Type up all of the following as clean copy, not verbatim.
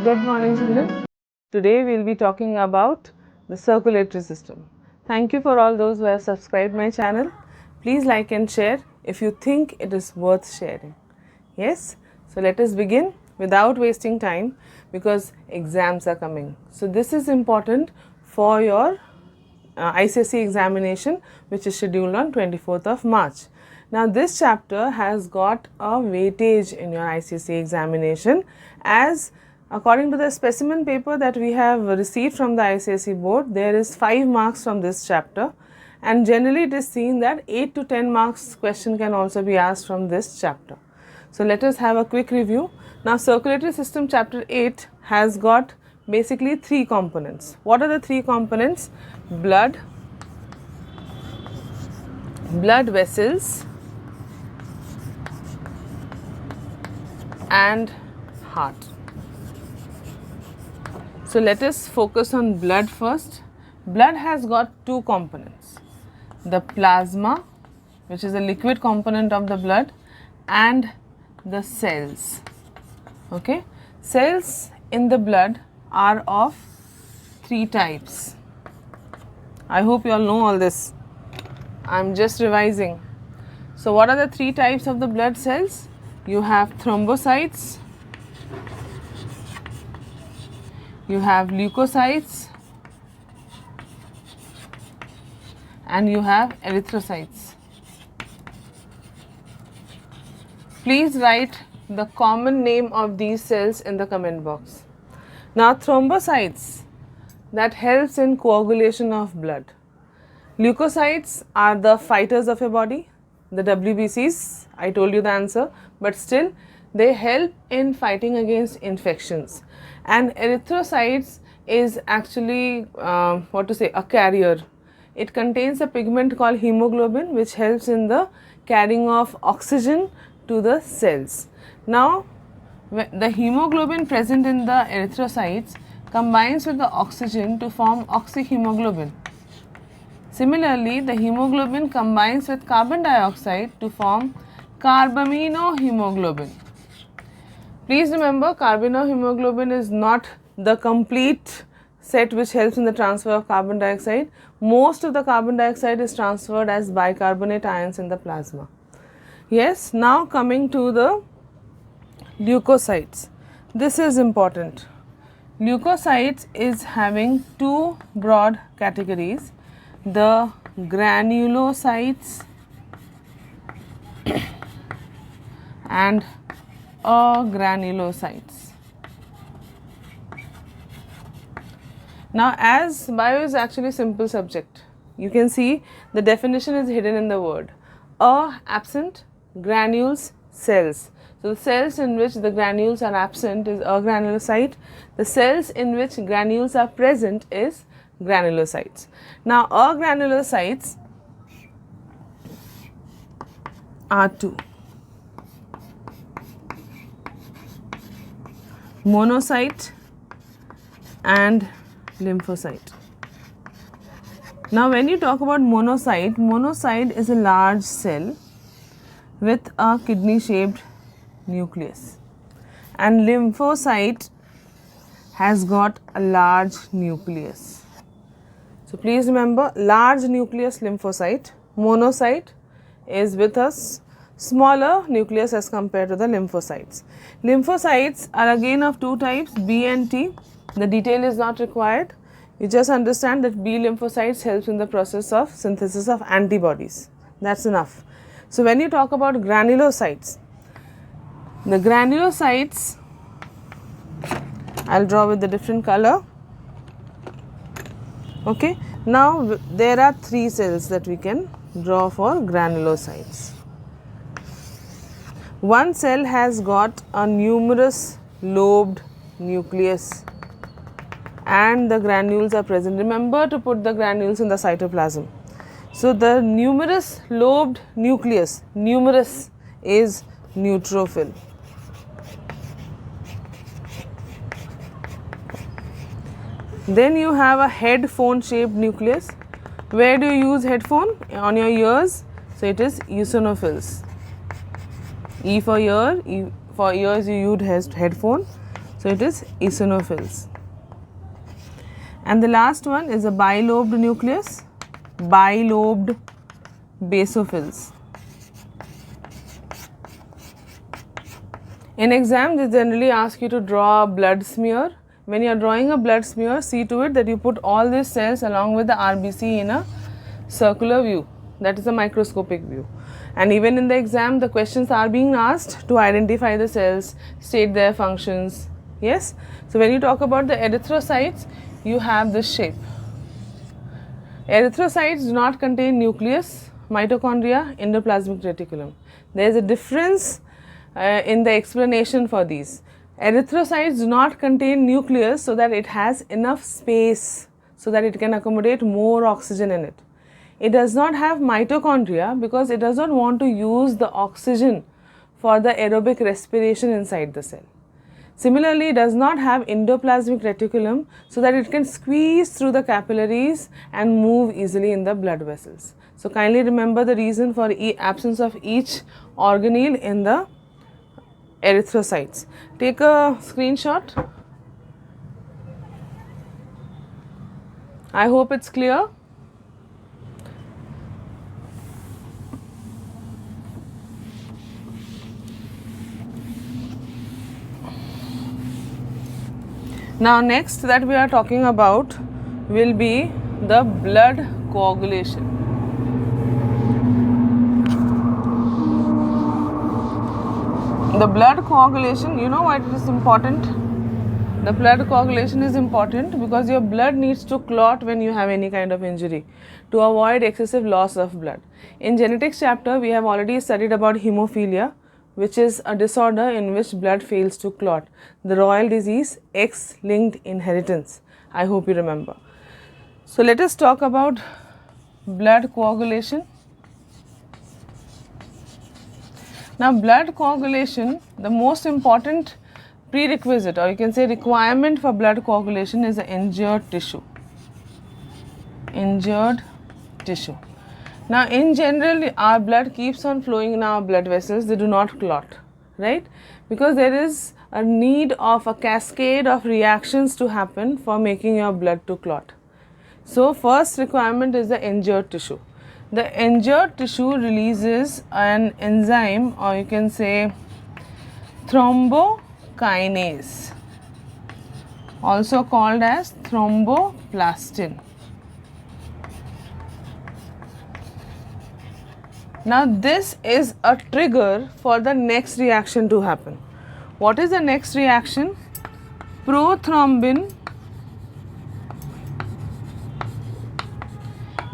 Good morning, children. Today we will be talking about the circulatory system. Thank you for all those who have subscribed my channel. Please like and share if you think it is worth sharing. Yes? So let us begin without wasting time because exams are coming. So this is important for your ICSE examination, which is scheduled on 24th of March. Now this chapter has got a weightage in your ICSE examination, as according to the specimen paper that we have received from the ICSE board, there is 5 marks from this chapter, and generally it is seen that 8 to 10 marks question can also be asked from this chapter. So let us have a quick review. Now circulatory system chapter 8 has got basically 3 components. What are the 3 components? Blood vessels and heart. So let us focus on blood first. Blood has got 2 components, the plasma, which is a liquid component of the blood, and the cells. Okay, cells in the blood are of 3 types. I hope you all know all this. I am just revising. So what are the 3 types of the blood cells? You have thrombocytes, you have leukocytes, and you have erythrocytes. Please write the common name of these cells in the comment box. Now thrombocytes, that helps in coagulation of blood. Leukocytes are the fighters of your body, the WBCs. I told you the answer, but still they help in fighting against infections. And erythrocytes is actually a carrier. It contains a pigment called hemoglobin, which helps in the carrying of oxygen to the cells. Now the hemoglobin present in the erythrocytes combines with the oxygen to form oxyhemoglobin. Similarly, the hemoglobin combines with carbon dioxide to form carbaminohemoglobin. Please remember, carbaminohemoglobin is not the complete set which helps in the transfer of carbon dioxide. Most of the carbon dioxide is transferred as bicarbonate ions in the plasma. Yes, now coming to the leukocytes. This is important. Leukocytes is having 2 broad categories, the granulocytes and agranulocytes. Now as bio is actually a simple subject, you can see the definition is hidden in the word. Absent, granules, cells. So the cells in which the granules are absent is agranulocyte. The cells in which granules are present is granulocytes. Now agranulocytes are 2. Monocyte and lymphocyte. Now when you talk about monocyte, monocyte is a large cell with a kidney shaped nucleus, and lymphocyte has got a large nucleus. So please remember, large nucleus lymphocyte, monocyte is with a smaller nucleus as compared to the lymphocytes. Lymphocytes are again of 2 types, B and T. The detail is not required. You just understand that B lymphocytes helps in the process of synthesis of antibodies. That's enough. So when you talk about granulocytes, the granulocytes, I'll draw with the different color. Okay. Now there are 3 cells that we can draw for granulocytes. One cell has got a numerous lobed nucleus and the granules are present. Remember to put the granules in the cytoplasm. So the numerous lobed nucleus, numerous is neutrophil. Then you have a headphone shaped nucleus. Where do you use headphone? On your ears. So it is eosinophils. E for ear, for ears you use headphone. So it is eosinophils. And the last one is a bilobed nucleus, bilobed basophils. In exam, they generally ask you to draw a blood smear. When you are drawing a blood smear, see to it that you put all these cells along with the RBC in a circular view, that is a microscopic view. And even in the exam, the questions are being asked to identify the cells, state their functions. Yes. So when you talk about the erythrocytes, you have this shape. Erythrocytes do not contain nucleus, mitochondria, endoplasmic reticulum. There is a difference in the explanation for these. Erythrocytes do not contain nucleus so that it has enough space so that it can accommodate more oxygen in it. It does not have mitochondria because it does not want to use the oxygen for the aerobic respiration inside the cell. Similarly, it does not have endoplasmic reticulum so that it can squeeze through the capillaries and move easily in the blood vessels. So kindly remember the reason for absence of each organelle in the erythrocytes. Take a screenshot. I hope it's clear. Now next that we are talking about will be the blood coagulation. The blood coagulation, you know why it is important? The blood coagulation is important because your blood needs to clot when you have any kind of injury to avoid excessive loss of blood. In genetics chapter, we have already studied about hemophilia, which is a disorder in which blood fails to clot. The royal disease, X-linked inheritance. I hope you remember. So let us talk about blood coagulation. Now blood coagulation, the most important prerequisite, or you can say requirement for blood coagulation, is the injured tissue. Injured tissue. Now in general, our blood keeps on flowing in our blood vessels, they do not clot, right? Because there is a need of a cascade of reactions to happen for making your blood to clot. So first requirement is the injured tissue. The injured tissue releases an enzyme, or you can say thrombokinase, also called as thromboplastin. Now this is a trigger for the next reaction to happen. What is the next reaction? Prothrombin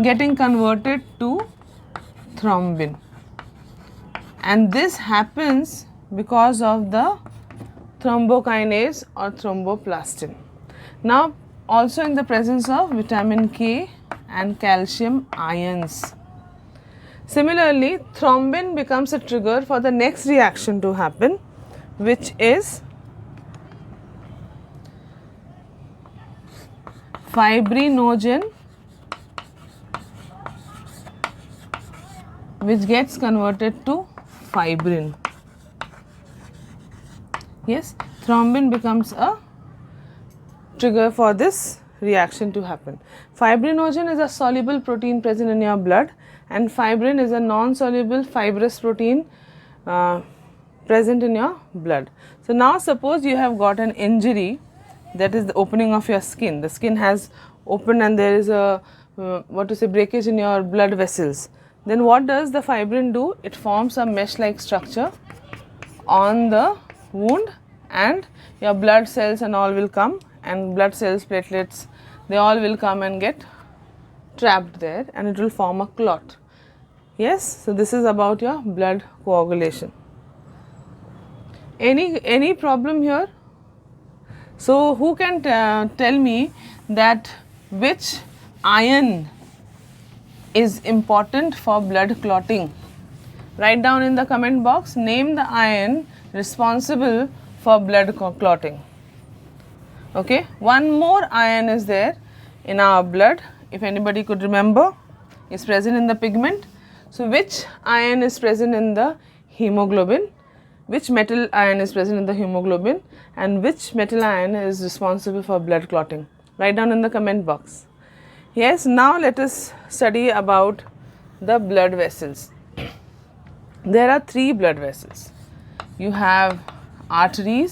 getting converted to thrombin, and this happens because of the thrombokinase or thromboplastin. Now also in the presence of vitamin K and calcium ions. Similarly, thrombin becomes a trigger for the next reaction to happen, which is fibrinogen, which gets converted to fibrin. Yes, thrombin becomes a trigger for this reaction to happen. Fibrinogen is a soluble protein present in your blood, and fibrin is a non-soluble fibrous protein present in your blood. So now suppose you have got an injury, that is the opening of your skin. The skin has opened and there is a breakage in your blood vessels. Then what does the fibrin do? It forms a mesh-like structure on the wound, and your blood cells and all will come, and blood cells, platelets, they all will come and get trapped there, and it will form a clot. Yes, so this is about your blood coagulation. Any problem here? So who can tell me that which ion is important for blood clotting? Write down in the comment box, name the ion responsible for blood clotting. Okay, one more ion is there in our blood, if anybody could remember, is present in the pigment. So which ion is present in the hemoglobin? which metal ion is present in the hemoglobin and which metal ion is responsible for blood clotting. Write down in the comment box. Yes, now let us study about the blood vessels. There are three blood vessels. You have arteries,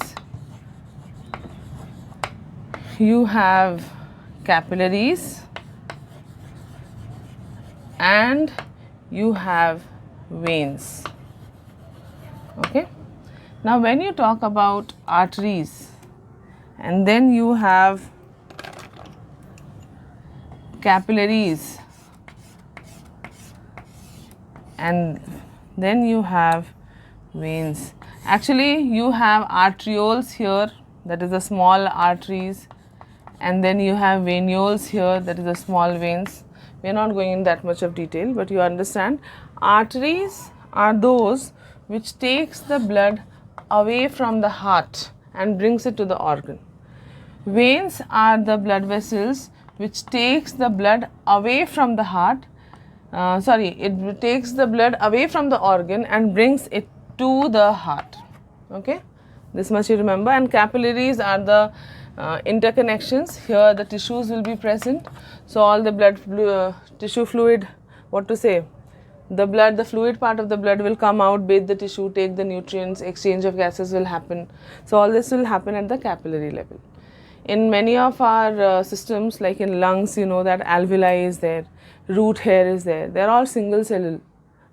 you have capillaries, and you have veins. Okay. Now when you talk about arteries and then you have capillaries and then you have veins. Actually you have arterioles here, that is the small arteries, and then you have venules here, that is the small veins. We are not going in that much of detail, but you understand arteries are those which takes the blood away from the heart and brings it to the organ. Veins are the blood vessels which takes the blood away from the heart, it takes the blood away from the organ and brings it to the heart. Okay, this much you remember. And capillaries are the interconnections. Here the tissues will be present, so all the blood tissue fluid, the fluid part of the blood will come out, bathe the tissue, take the nutrients, exchange of gases will happen. So all this will happen at the capillary level. In many of our systems, like in lungs, you know that alveoli is there, root hair is there, they are all single cell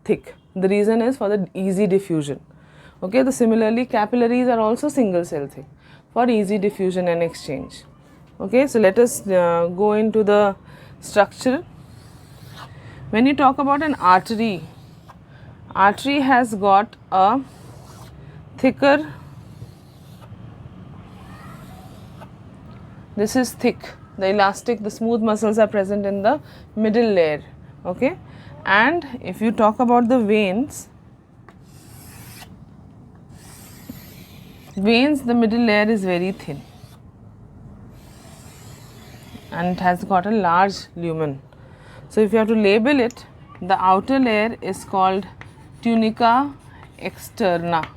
thick. The reason is for the easy diffusion. Okay, similarly capillaries are also single cell thick for easy diffusion and exchange. Okay, so let us go into the structure. When you talk about an artery, artery has got a thicker, this is thick, the elastic, the smooth muscles are present in the middle layer. Okay, and if you talk about the veins, the middle layer is very thin and it has got a large lumen. So if you have to label it, the outer layer is called tunica externa.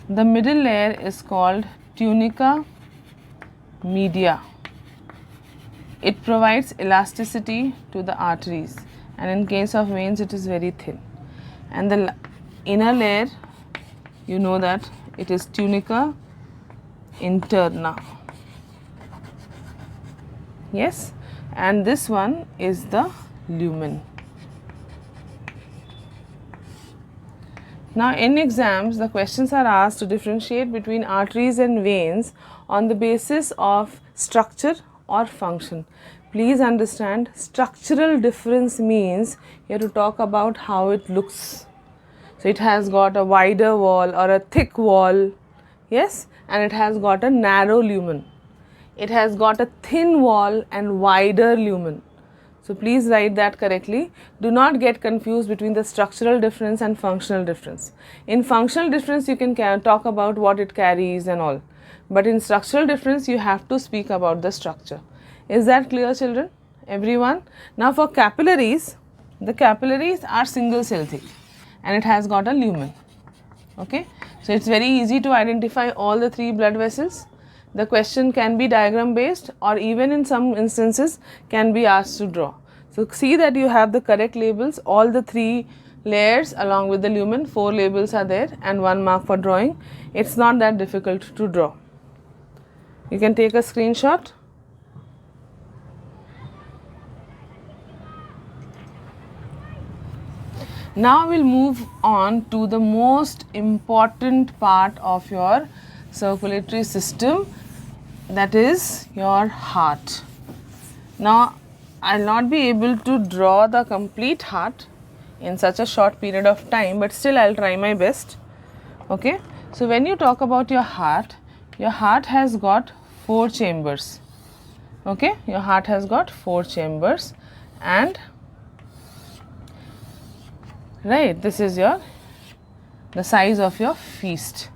The middle layer is called tunica media. It provides elasticity to the arteries, and in case of veins it is very thin. And the inner layer, you know that it is tunica interna. Yes, and this one is the lumen. Now in exams, the questions are asked to differentiate between arteries and veins on the basis of structure or function. Please understand, structural difference means you have to talk about how it looks. So it has got a wider wall or a thick wall, yes, and it has got a narrow lumen. It has got a thin wall and wider lumen. So please write that correctly. Do not get confused between the structural difference and functional difference. In functional difference, you can talk about what it carries and all. But in structural difference, you have to speak about the structure. Is that clear, children? Everyone? Now for capillaries, the capillaries are single cell thick and it has got a lumen. Okay. So it's very easy to identify all the three blood vessels. The question can be diagram based or even in some instances can be asked to draw. So see that you have the correct labels, all the three layers along with the lumen, 4 labels are there and 1 mark for drawing. It's not that difficult to draw. You can take a screenshot. Now we'll move on to the most important part of your circulatory system, that is your heart. Now I'll not be able to draw the complete heart in such a short period of time, but still I'll try my best. Okay, so when you talk about your heart has got 4 chambers. Okay, your heart has got 4 chambers and right, this is the size of your fist.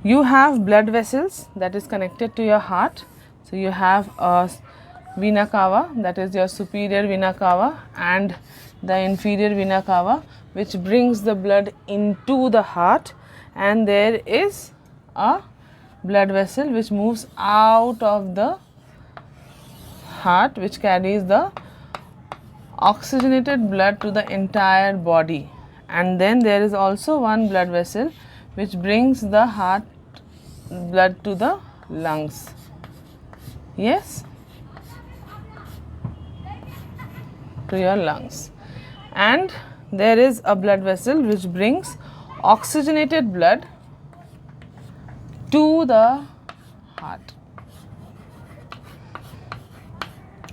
You have blood vessels that is connected to your heart. So you have a vena cava, that is your superior vena cava, and the inferior vena cava, which brings the blood into the heart, and there is a blood vessel which moves out of the heart, which carries the oxygenated blood to the entire body. And then there is also one blood vessel which brings the heart blood to the lungs. Yes, to your lungs. And there is a blood vessel which brings oxygenated blood to the heart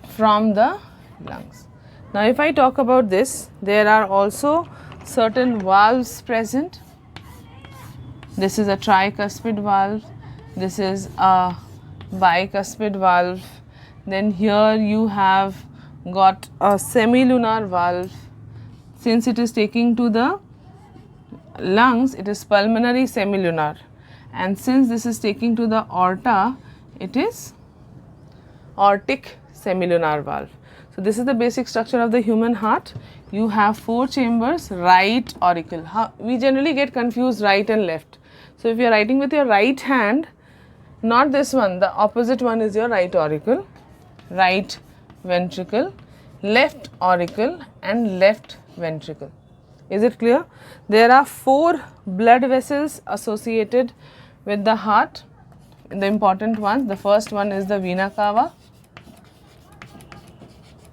from the lungs. Now, if I talk about this, there are also certain valves present. This is a tricuspid valve, this is a bicuspid valve, then here you have got a semilunar valve. Since it is taking to the lungs, it is pulmonary semilunar, and since this is taking to the aorta, it is aortic semilunar valve. So, this is the basic structure of the human heart. You have 4 chambers, right auricle. We generally get confused right and left. So, if you are writing with your right hand, not this one, the opposite one is your right auricle, right ventricle, left auricle and left ventricle. Is it clear? There are 4 blood vessels associated with the heart, the important ones. The first one is the vena cava.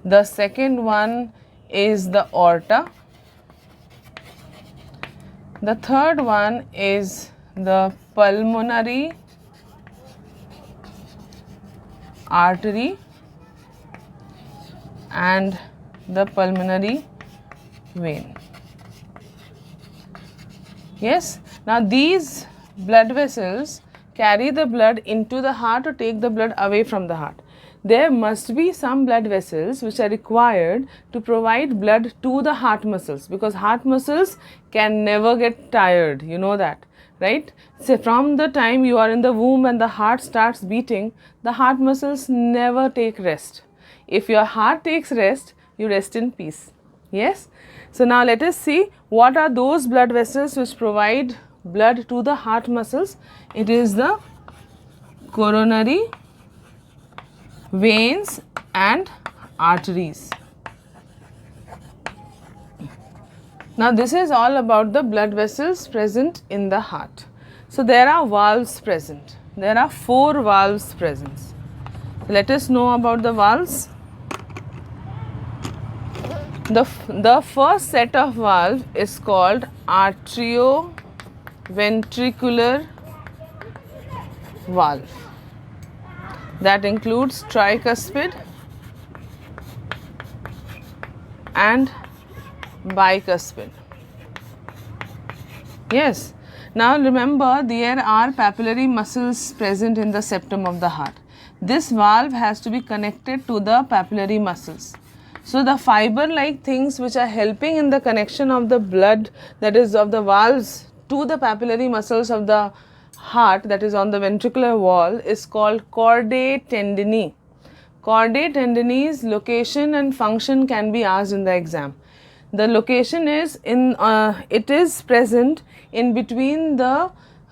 The second one is the aorta. The third one is the pulmonary artery and the pulmonary vein. Yes, now these blood vessels carry the blood into the heart or take the blood away from the heart. There must be some blood vessels which are required to provide blood to the heart muscles, because heart muscles can never get tired, you know that, right? So, from the time you are in the womb and the heart starts beating, the heart muscles never take rest. If your heart takes rest, you rest in peace. Yes? So, now let us see what are those blood vessels which provide blood to the heart muscles. It is the coronary veins and arteries. Now, this is all about the blood vessels present in the heart. So, there are valves present. There are 4 valves present. Let us know about the valves. The first set of valve is called arterioventricular valve. That includes tricuspid and bicuspid. Yes. Now remember, there are papillary muscles present in the septum of the heart. This valve has to be connected to the papillary muscles. So the fiber-like things which are helping in the connection of the blood, that is of the valves to the papillary muscles of the heart, that is on the ventricular wall, is called chordae tendineae. Chordae tendineae's location and function can be asked in the exam. The location is it is present in between the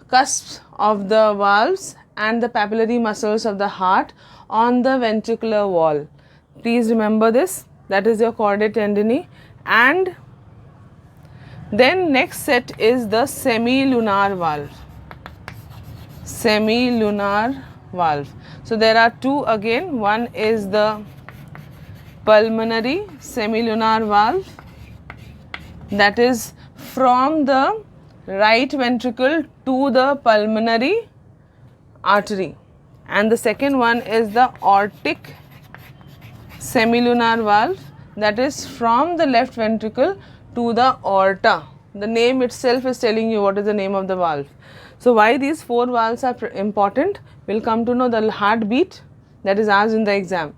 cusps of the valves and the papillary muscles of the heart on the ventricular wall. Please remember this. That is your chordae tendineae. And then next set is the semilunar valve. Semilunar valve. So there are 2 again. One is the pulmonary semilunar valve, that is from the right ventricle to the pulmonary artery, and the second one is the aortic semilunar valve, that is from the left ventricle to the aorta. The name itself is telling you what is the name of the valve. So, why these 4 valves are important? We will come to know the heartbeat, that is asked in the exam.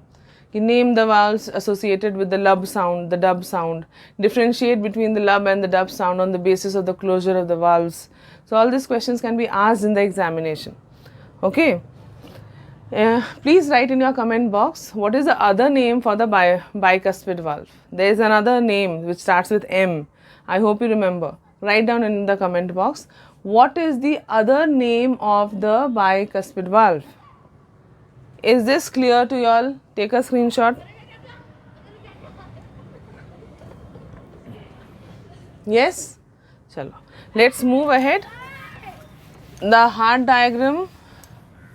You name the valves associated with the lub sound, the dub sound, differentiate between the lub and the dub sound on the basis of the closure of the valves. So, all these questions can be asked in the examination. Okay. Please write in your comment box what is the other name for the bicuspid valve. There is another name which starts with M. I hope you remember. Write down in the comment box what is the other name of the bicuspid valve. Is this clear to you all? Take a screenshot. Yes? Chalo. Let's move ahead. The heart diagram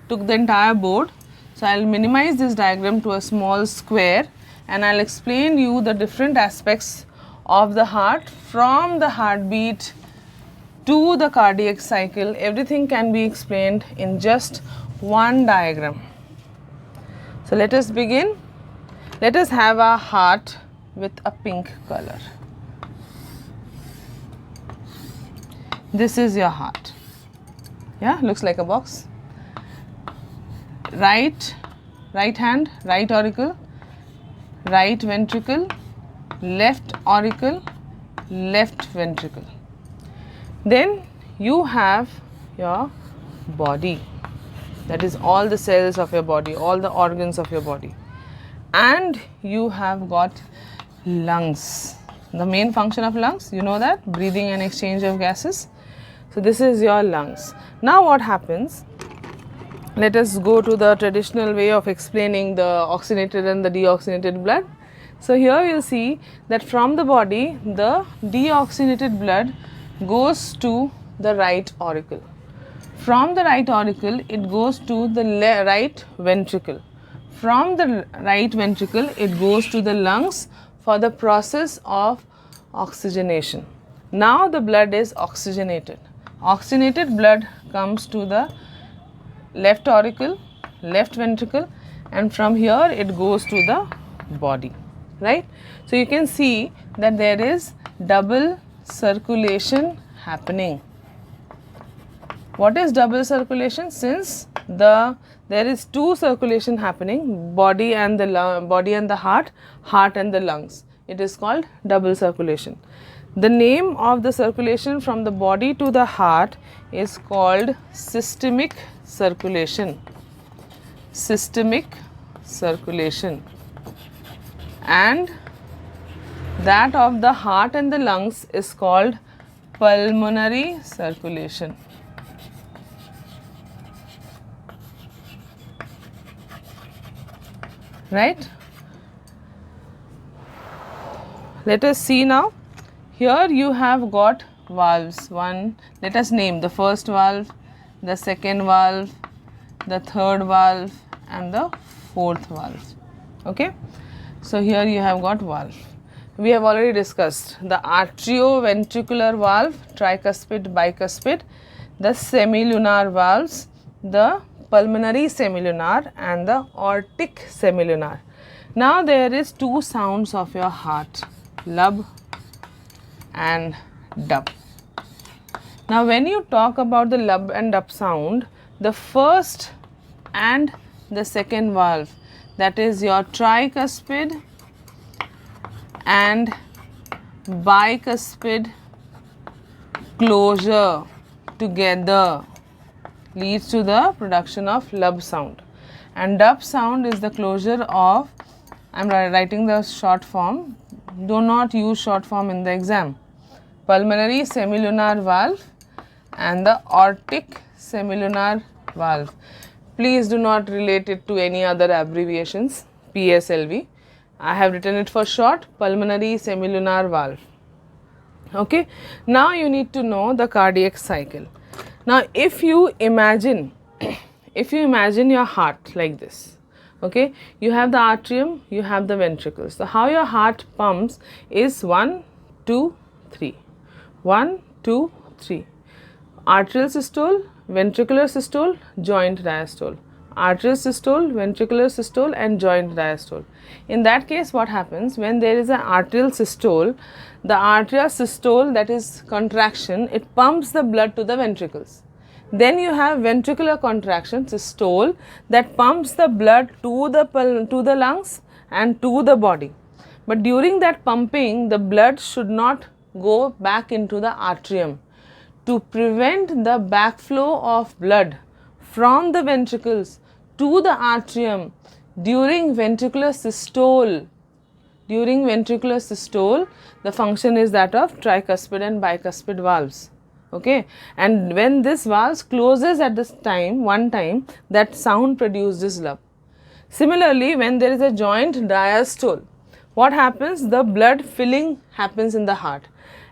took the entire board. So I will minimize this diagram to a small square and I will explain you the different aspects of the heart from the heartbeat to the cardiac cycle. Everything can be explained in just one diagram. So let us begin. Let us have a heart with a pink color. This is your heart. Yeah, looks like a box. Right hand, right auricle, right ventricle, left auricle, left ventricle. Then you have your body. That is all the cells of your body, all the organs of your body. And you have got lungs. The main function of lungs, you know that, breathing and exchange of gases. So this is your lungs. Now what happens? Let us go to the traditional way of explaining the oxygenated and the deoxygenated blood. So here you will see that from the body, the deoxygenated blood goes to the right auricle. From the right auricle, it goes to the right ventricle. From the right ventricle, it goes to the lungs for the process of oxygenation. Now the blood is oxygenated. Oxygenated blood comes to the left auricle, left ventricle, and from here it goes to the body, right? So you can see that there is double circulation happening. What is double circulation? Since there is two circulation happening, body and the heart and the lungs, it is called double circulation. The name of the circulation from the body to the heart is called systemic circulation. Systemic circulation. And that of the heart and the lungs is called pulmonary circulation. Right? Let us see now. Here you have got valves. Let us name the first valve, the second valve, the third valve and the fourth valve. Okay. So here you have got valve. We have already discussed the arterioventricular valve, tricuspid, bicuspid, the semilunar valves, the pulmonary semilunar and the aortic semilunar. Now there is two sounds of your heart, lub and dub. Now when you talk about the lub and dub sound, the first and the second valve, that is your tricuspid and bicuspid closure together leads to the production of lub sound, and dub sound is the closure of, I am writing the short form, do not use short form in the exam, pulmonary semilunar valve and the aortic semilunar valve. Please do not relate it to any other abbreviations, PSLV. I have written it for short, pulmonary semilunar valve. Okay. Now you need to know the cardiac cycle. Now if you imagine your heart like this, okay, you have the atrium, you have the ventricles. So how your heart pumps is 1, 2, 3. 1, 2, 3. Arterial systole, ventricular systole, joint diastole. Arterial systole, ventricular systole and joint diastole. In that case, what happens when there is an arterial systole, the arterial systole, that is contraction, it pumps the blood to the ventricles. Then you have ventricular contraction, systole, that pumps the blood to the lungs and to the body. But during that pumping, the blood should not go back into the atrium. To prevent the backflow of blood from the ventricles to the atrium during ventricular systole. During ventricular systole, the function is that of tricuspid and bicuspid valves. Okay, and when this valve closes at this time, one time, that sound produces lub. Similarly, when there is a joint diastole, what happens? The blood filling happens in the heart.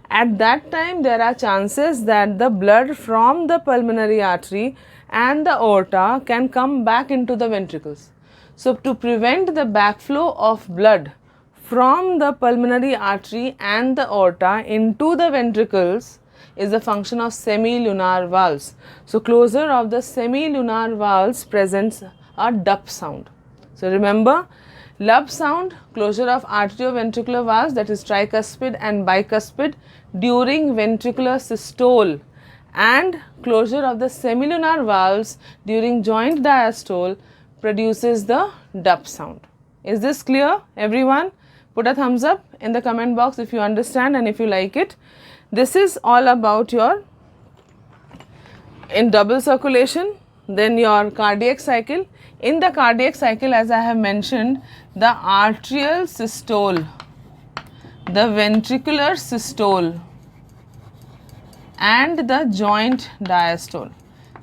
At that time, there are chances that the blood from the pulmonary artery and the aorta can come back into the ventricles. So, to prevent the backflow of blood from the pulmonary artery and the aorta into the ventricles is a function of semilunar valves. So, closure of the semilunar valves presents a dup sound. So, remember, lub sound, closure of arterioventricular valves, that is tricuspid and bicuspid during ventricular systole, and closure of the semilunar valves during joint diastole produces the dup sound. Is this clear, everyone? Put a thumbs up in the comment box if you understand and if you like it. This is all about your in double circulation, then your cardiac cycle. In the cardiac cycle, as I have mentioned, the arterial systole, the ventricular systole and the joint diastole.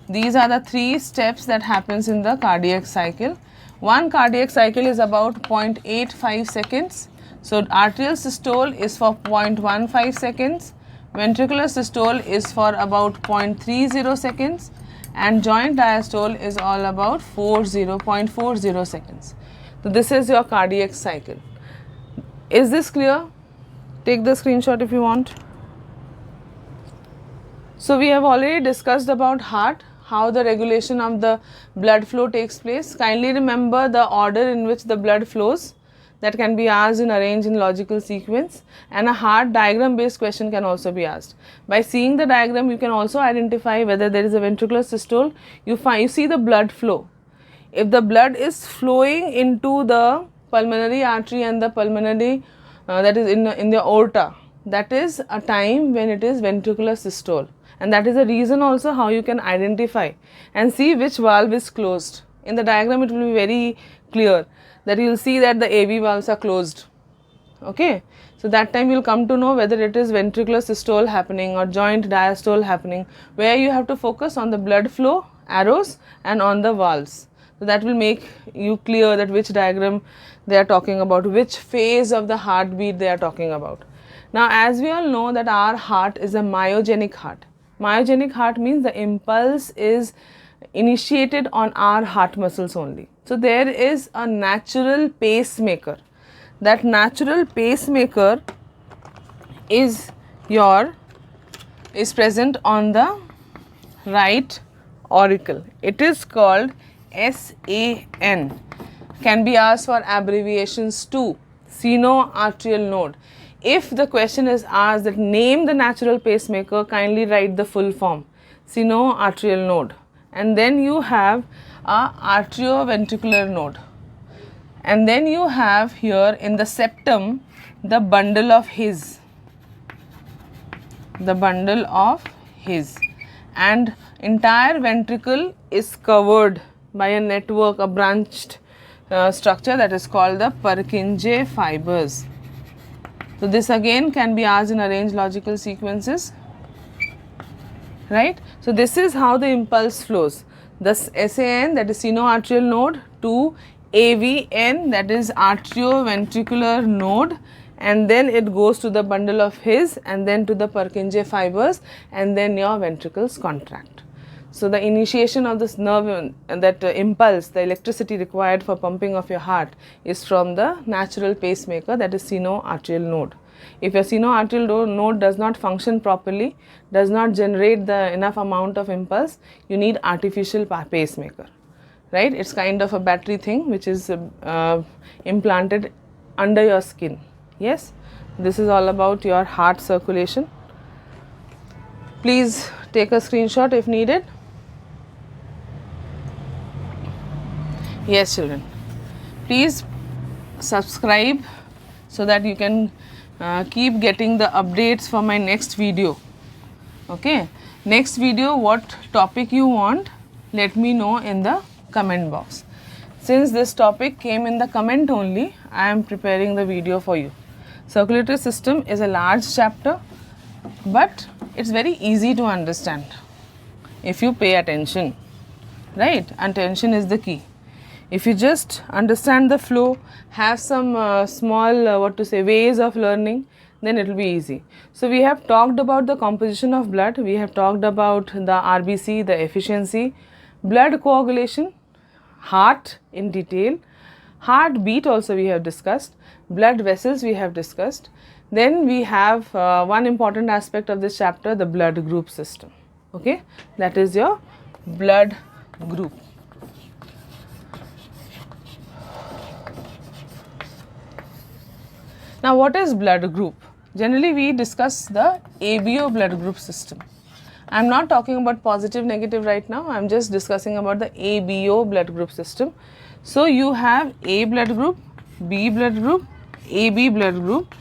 These are the three steps that happens in the cardiac cycle. One cardiac cycle is about 0.85 seconds. So, arterial systole is for 0.15 seconds, ventricular systole is for about 0.30 seconds and joint diastole is all about 0.40 seconds. So, this is your cardiac cycle. Is this clear? Take the screenshot if you want. So, we have already discussed about heart, how the regulation of the blood flow takes place. Kindly remember the order in which the blood flows. That can be asked in arranged in logical sequence, and a heart diagram based question can also be asked. By seeing the diagram, you can also identify whether there is a ventricular systole. You see the blood flow. If the blood is flowing into the pulmonary artery and the pulmonary that is in the aorta, that is a time when it is ventricular systole, and that is the reason also how you can identify and see which valve is closed. In the diagram, it will be very clear that you will see that the AV valves are closed. Okay. So, that time you will come to know whether it is ventricular systole happening or joint diastole happening, where you have to focus on the blood flow arrows and on the valves. So, that will make you clear that which diagram they are talking about, which phase of the heartbeat they are talking about. Now, as we all know that our heart is a myogenic heart. Myogenic heart means the impulse is initiated on our heart muscles only. So, there is a natural pacemaker. That natural pacemaker is present on the right auricle. It is called SAN. Can be asked for abbreviations too. Sinoarterial node. If the question is asked that name the natural pacemaker, kindly write the full form. Sinoarterial node. And then you have a arterioventricular node, and then you have here in the septum the bundle of His, and entire ventricle is covered by a network, a branched structure that is called the Purkinje fibers. So, this again can be asked in arranged logical sequences. Right. So, this is how the impulse flows. The SAN, that is sinoarterial node, to AVN, that is arterioventricular node, and then it goes to the bundle of His and then to the Purkinje fibers, and then your ventricles contract. So, the initiation of this nerve and that impulse, the electricity required for pumping of your heart is from the natural pacemaker, that is sinoarterial node. If your sinoarterial node does not function properly, does not generate the enough amount of impulse, you need artificial pacemaker, right? It's kind of a battery thing which is implanted under your skin. Yes, this is all about your heart circulation. Please take a screenshot if needed. Yes, children, please subscribe so that you can keep getting the updates for my next video. Okay, next video, what topic you want, let me know in the comment box. Since this topic came in the comment only, I am preparing the video for you. Circulatory system is a large chapter, but it's very easy to understand if you pay attention, right? Attention is the key. If you just understand the flow, have some small ways of learning, then it will be easy. So we have talked about the composition of blood, we have talked about the RBC, the efficiency, blood coagulation, heart in detail, heartbeat also we have discussed, blood vessels we have discussed. Then we have one important aspect of this chapter, the blood group system. Okay, that is your blood group. Now what is blood group? Generally we discuss the ABO blood group system. I am not talking about positive negative right now, I am just discussing about the ABO blood group system. So you have A blood group, B blood group, AB blood group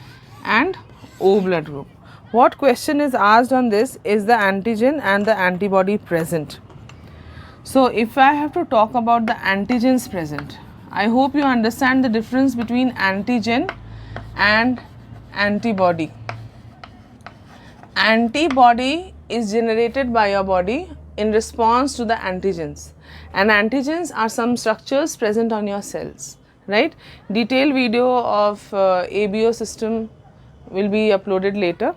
and O blood group. What question is asked on this is the antigen and the antibody present. So if I have to talk about the antigens present, I hope you understand the difference between antigen and antibody. Antibody is generated by your body in response to the antigens, and antigens are some structures present on your cells, right? Detailed video of ABO system will be uploaded later,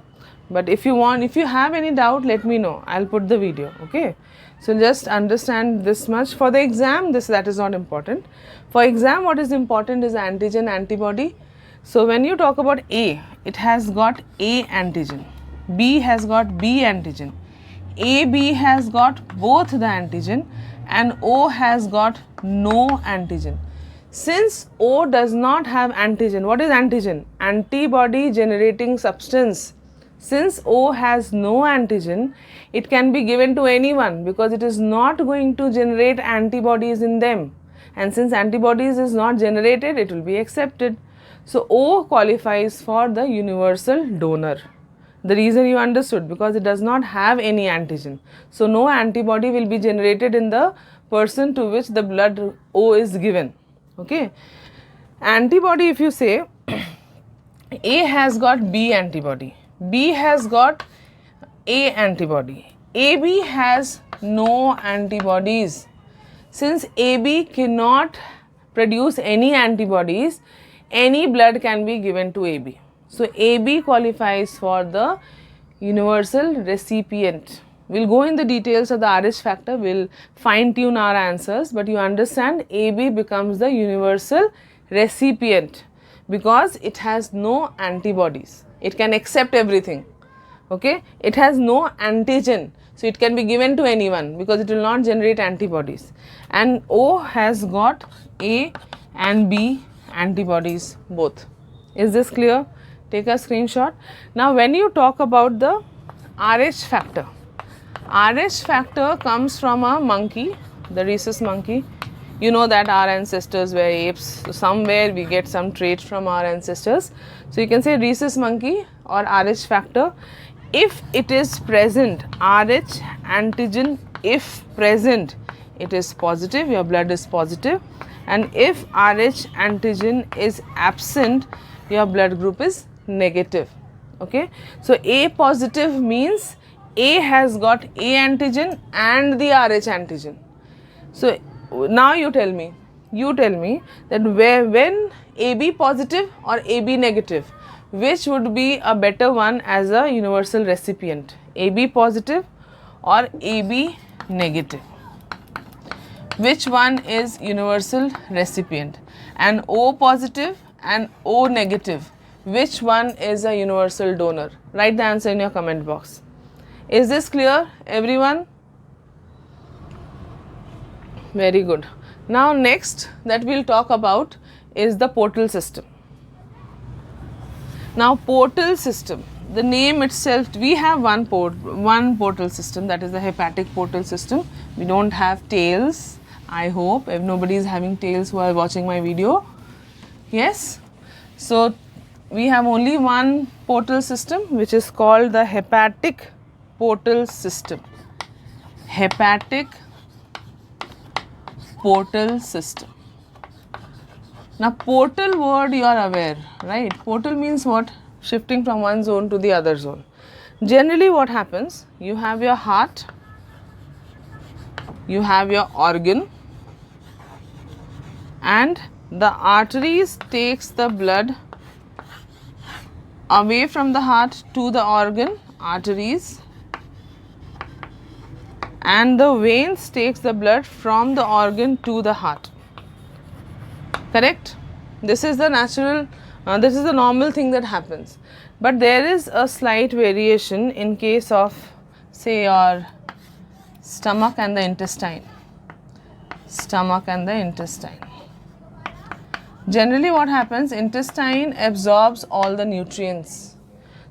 but if you have any doubt, let me know, I'll put the video. Okay, so just understand this much. For the exam, that is not important. For exam, what is important is antigen, antibody. So when you talk about A, it has got A antigen, B has got B antigen, AB has got both the antigen and O has got no antigen. Since O does not have antigen, what is antigen? Antibody generating substance. Since O has no antigen, it can be given to anyone because it is not going to generate antibodies in them, and since antibodies is not generated, it will be accepted. So O qualifies for the universal donor. The reason you understood, because it does not have any antigen. So no antibody will be generated in the person to which the blood O is given. Okay. Antibody, if you say A has got B antibody, B has got A antibody, AB has no antibodies. Since AB cannot produce any antibodies, any blood can be given to AB. So AB qualifies for the universal recipient. We'll go in the details of the RH factor, we'll fine tune our answers, but you understand AB becomes the universal recipient because it has no antibodies. It can accept everything. Okay, it has no antigen, so it can be given to anyone because it will not generate antibodies. And O has got A and B antibodies both. Is this clear? Take a screenshot. Now when you talk about the RH factor, RH factor comes from a monkey, the rhesus monkey. You know that our ancestors were apes, so somewhere we get some trait from our ancestors. So you can say rhesus monkey or RH factor. If it is present, RH antigen, if present, it is positive, your blood is positive, and if RH antigen is absent, your blood group is negative. Okay, so A positive means A has got A antigen and the RH antigen. So now you tell me that when AB positive or AB negative, which would be a better one as a universal recipient, AB positive or AB negative? Which one is universal recipient? And O positive and O negative, which one is a universal donor? Write the answer in your comment box. Is this clear, everyone? Very good. Now next that we'll talk about is the portal system. Now portal system, the name itself, we have one portal system, that is the hepatic portal system. We don't have tails. I hope nobody is having tails while watching my video. Yes. So we have only one portal system, which is called the hepatic portal system. Hepatic portal system. Now portal word you are aware, right? Portal means what? Shifting from one zone to the other zone. Generally what happens, you have your heart, you have your organ, and the arteries takes the blood away from the heart to the organ, arteries, and the veins takes the blood from the organ to the heart. Correct? This is the natural, this is the normal thing that happens. But there is a slight variation in case of, say, your stomach and the intestine. Stomach and the intestine. Generally what happens, intestine absorbs all the nutrients.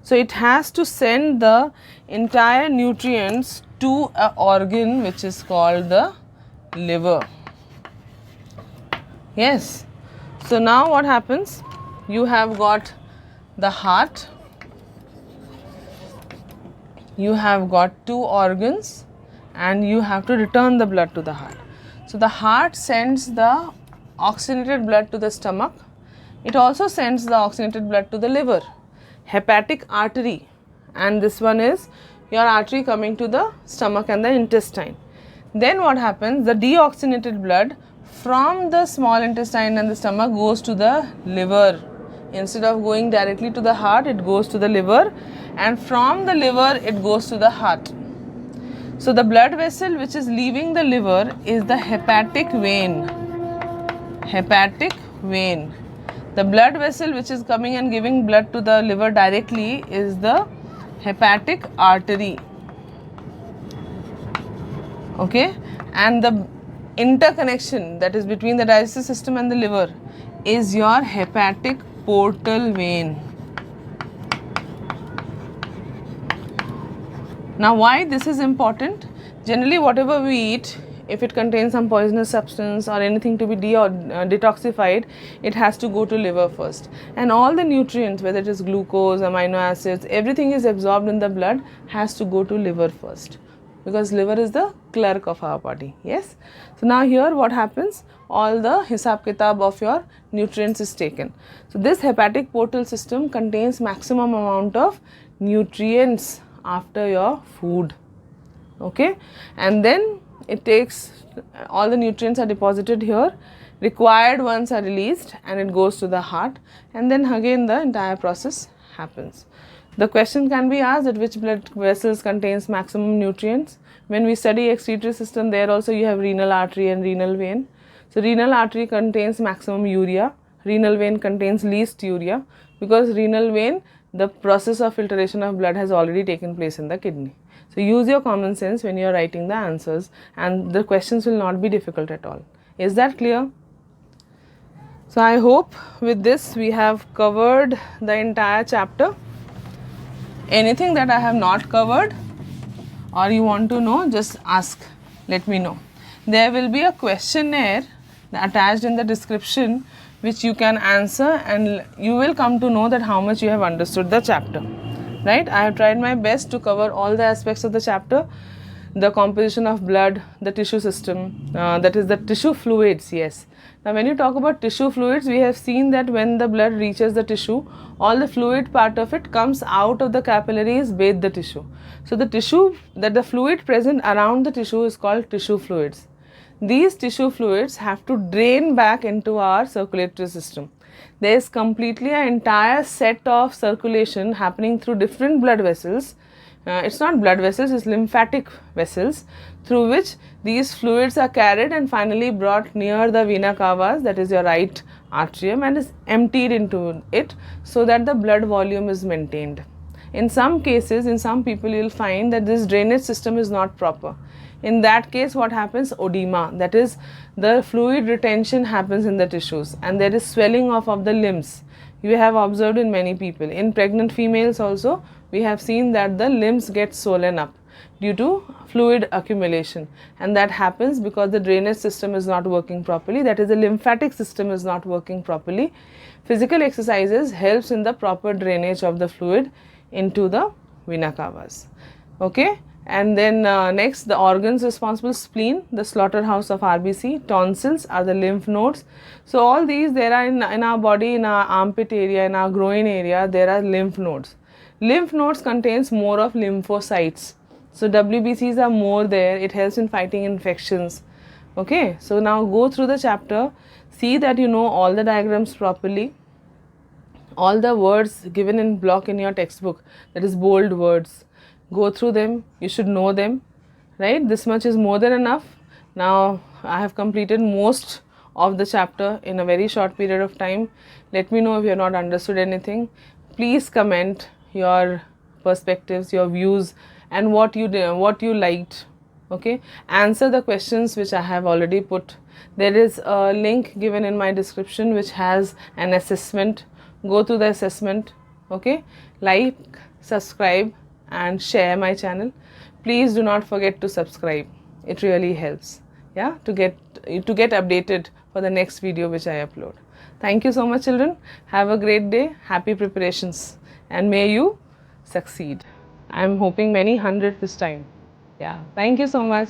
So it has to send the entire nutrients to an organ which is called the liver. Yes. So now what happens, you have got the heart, you have got two organs, and you have to return the blood to the heart. So the heart sends the oxygenated blood to the stomach. It also sends the oxygenated blood to the liver, hepatic artery, and this one is your artery coming to the stomach and the intestine. Then what happens, the deoxygenated blood from the small intestine and the stomach goes to the liver. Instead of going directly to the heart, it goes to the liver, and from the liver it goes to the heart. So the blood vessel which is leaving the liver is the hepatic vein. Hepatic vein. The blood vessel which is coming and giving blood to the liver directly is the hepatic artery. Okay, and the interconnection that is between the digestive system and the liver is your hepatic portal vein. Now why this is important? Generally whatever we eat, if it contains some poisonous substance or anything to be detoxified, it has to go to liver first. And all the nutrients, whether it is glucose, amino acids, everything is absorbed in the blood, has to go to liver first. Because liver is the clerk of our body. Yes. So now here what happens, all the hisab kitab of your nutrients is taken. So this hepatic portal system contains maximum amount of nutrients after your food. Okay, and then it takes, all the nutrients are deposited here, required ones are released, and it goes to the heart, and then again the entire process happens. The question can be asked that which blood vessels contains maximum nutrients. When we study excretory system, there also you have renal artery and renal vein. So renal artery contains maximum urea, renal vein contains least urea, because renal vein, the process of filtration of blood has already taken place in the kidney. So use your common sense when you are writing the answers, and the questions will not be difficult at all. Is that clear? So I hope with this we have covered the entire chapter. Anything that I have not covered or you want to know, just ask, let me know. There will be a questionnaire attached in the description which you can answer, and you will come to know that how much you have understood the chapter. Right? I have tried my best to cover all the aspects of the chapter, the composition of blood, the tissue system, that is the tissue fluids, yes. Now when you talk about tissue fluids, we have seen that when the blood reaches the tissue, all the fluid part of it comes out of the capillaries, bathe the tissue. So the tissue, that the fluid present around the tissue is called tissue fluids. These tissue fluids have to drain back into our circulatory system. There is completely an entire set of circulation happening through different blood vessels. It's not blood vessels, it's lymphatic vessels, through which these fluids are carried and finally brought near the vena cavas, that is your right atrium, and is emptied into it so that the blood volume is maintained. In some cases, in some people, you will find that this drainage system is not proper. In that case, what happens? Oedema, that is the fluid retention happens in the tissues, and there is swelling off of the limbs. You have observed in many people. In pregnant females also, we have seen that the limbs get swollen up due to fluid accumulation, and that happens because the drainage system is not working properly, that is the lymphatic system is not working properly. Physical exercises helps in the proper drainage of the fluid into the vena cavas. Okay, And then next, the organs responsible: spleen, the slaughterhouse of RBC, tonsils are the lymph nodes. So all these, there are in our body, in our armpit area, in our groin area, there are lymph nodes. Lymph nodes contains more of lymphocytes. So WBCs are more there. It helps in fighting infections. Okay, so now go through the chapter, see that you know all the diagrams properly, all the words given in block in your textbook, that is bold words. Go through them, you should know them, right? This much is more than enough. Now I have completed most of the chapter in a very short period of time. Let me know if you have not understood anything. Please comment your perspectives, your views, and what you did, what you liked. Okay, answer the questions which I have already put. There is a link given in my description which has an assessment. Go through the assessment. Okay, like, subscribe and share my channel. Please do not forget to subscribe. It really helps, yeah, to get updated for the next video which I upload. Thank you so much, children. Have a great day. Happy preparations, and may you succeed. I am hoping many hundred this time. Yeah, thank you so much.